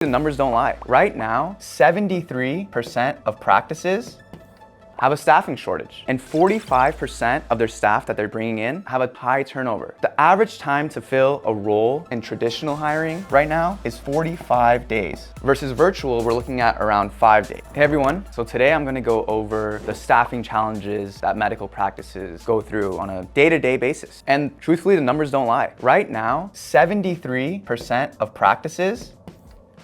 The numbers don't lie. Right now, 73% of practices have a staffing shortage, and 45% of their staff that they're bringing in have a high turnover. The average time to fill a role in traditional hiring right now is 45 days versus virtual, we're looking at around 5 days. Hey everyone, so today I'm gonna go over the staffing challenges that medical practices go through on a day-to-day basis. And truthfully, the numbers don't lie. Right now, 73% of practices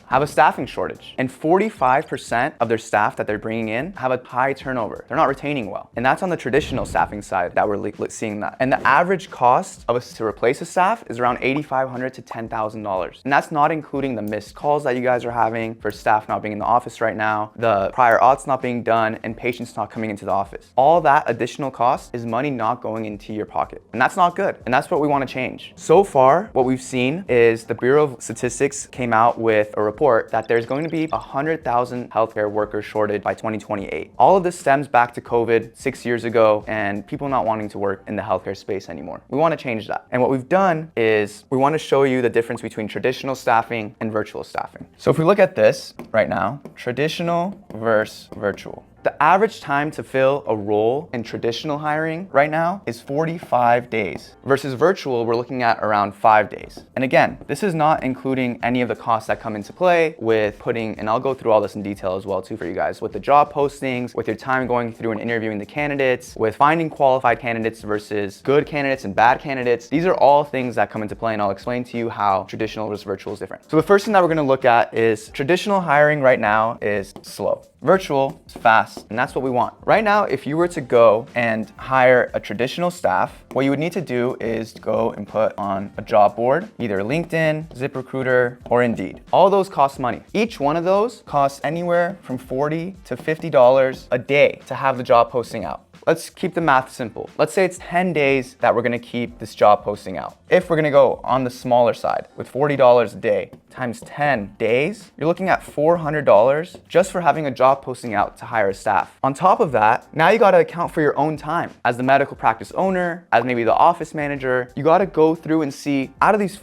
have a staffing shortage, and 45% of their staff that they're bringing in have a high turnover. They're not retaining well. And that's on the traditional staffing side that we're seeing that. And the average cost of us to replace a staff is around $8,500 to $10,000. And that's not including the missed calls that you guys are having for staff not being in the office right now, the prior auths not being done, and patients not coming into the office. All that additional cost is money not going into your pocket. And that's not good. And that's what we want to change. So far, what we've seen is the Bureau of Statistics came out with a report that there's going to be 100,000 healthcare workers shortage by 2028. All of this stems back to COVID 6 years ago and people not wanting to work in the healthcare space anymore. We want to change that. And what we've done is we want to show you the difference between traditional staffing and virtual staffing. So if we look at this right now, traditional versus virtual. The average time to fill a role in traditional hiring right now is 45 days versus virtual, we're looking at around 5 days. And again, this is not including any of the costs that come into play with putting, and I'll go through all this in detail as well too for you guys, with the job postings, with your time going through and interviewing the candidates, with finding qualified candidates versus good candidates and bad candidates. These are all things that come into play, and I'll explain to you how traditional versus virtual is different. So the first thing that we're gonna look at is traditional hiring right now is slow. Virtual is fast, and that's what we want. Right now, if you were to go and hire a traditional staff, what you would need to do is go and put on a job board, either LinkedIn, ZipRecruiter, or Indeed. All those cost money. Each one of those costs anywhere from $40 to $50 a day to have the job posting out. Let's keep the math simple. Let's say it's 10 days that we're gonna keep this job posting out. If we're gonna go on the smaller side with $40 a day times 10 days, you're looking at $400 just for having a job posting out to hire a staff. On top of that, now you gotta account for your own time. As the medical practice owner, as maybe the office manager, you gotta go through and see out of these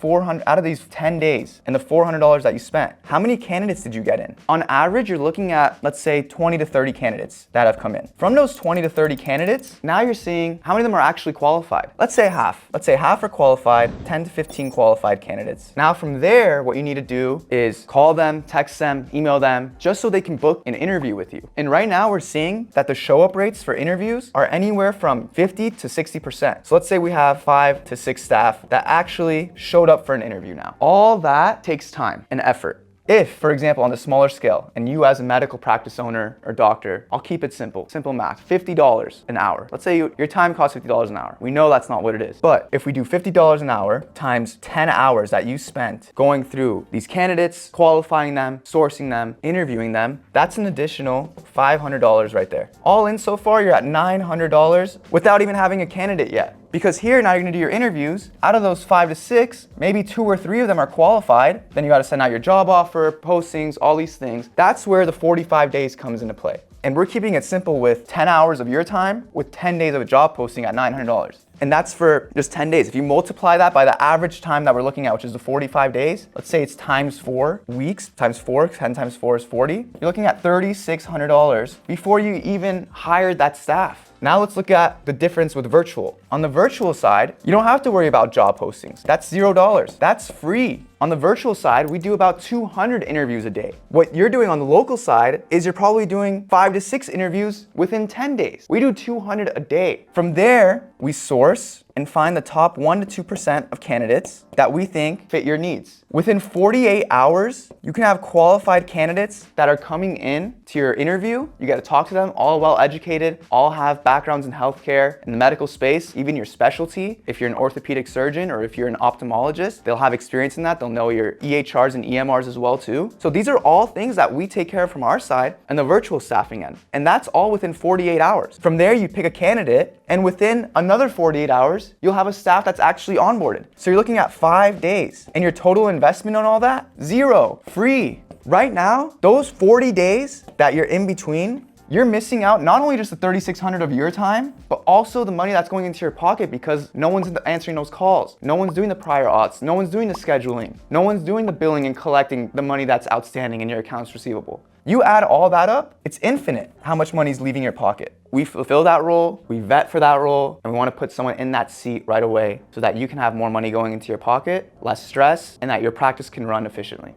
10 days and the $400 that you spent, how many candidates did you get in? On average, you're looking at, let's say 20 to 30 candidates that have come in. From those 20 to 30 candidates, now you're seeing how many of them are actually qualified. Let's say half. Let's say half are qualified, 10 to 15 qualified candidates. Now from there, what you need to do is call them, text them, email them, just so they can book an interview with you. And right now we're seeing that the show up rates for interviews are anywhere from 50 to 60%. So let's say we have 5 to 6 staff that actually showed up for an interview now. All that takes time and effort. If, for example, on the smaller scale, and you as a medical practice owner or doctor, I'll keep it simple math, $50 an hour. Let's say your time costs $50 an hour. We know that's not what it is. But if we do $50 an hour times 10 hours that you spent going through these candidates, qualifying them, sourcing them, interviewing them, that's an additional $500 right there. All in so far, you're at $900 without even having a candidate yet. Because here, now you're gonna do your interviews. Out of those 5 to 6, maybe 2 or 3 of them are qualified. Then you gotta send out your job offer, postings, all these things. That's where the 45 days comes into play. And we're keeping it simple with 10 hours of your time with 10 days of a job posting at $900. And that's for just 10 days. If you multiply that by the average time that we're looking at, which is the 45 days, let's say it's times 4 weeks, times 4, 10 times 4 is 40. You're looking at $3,600 before you even hired that staff. Now let's look at the difference with virtual. On the virtual side, you don't have to worry about job postings. That's $0. That's free. On the virtual side, we do about 200 interviews a day. What you're doing on the local side is you're probably doing 5 to 6 interviews within 10 days. We do 200 a day. From there, we source and find the top 1 to 2% of candidates that we think fit your needs. Within 48 hours, you can have qualified candidates that are coming in to your interview. You get to talk to them, all well educated, all have backgrounds in healthcare, in the medical space, even your specialty. If you're an orthopedic surgeon or if you're an ophthalmologist, they'll have experience in that. They'll know your EHRs and EMRs as well too. So these are all things that we take care of from our side and the virtual staffing end. And that's all within 48 hours. From there, you pick a candidate, and within another 48 hours, you'll have a staff that's actually onboarded. So you're looking at 5 days, and your total investment on all that, $0, free. Right now, those 40 days that you're in between, you're missing out not only just the $3,600 of your time, but also the money that's going into your pocket because no one's answering those calls. No one's doing the prior auths. No one's doing the scheduling. No one's doing the billing and collecting the money that's outstanding in your accounts receivable. You add all that up, it's infinite how much money is leaving your pocket. We fulfill that role, we vet for that role, and we want to put someone in that seat right away so that you can have more money going into your pocket, less stress, and that your practice can run efficiently.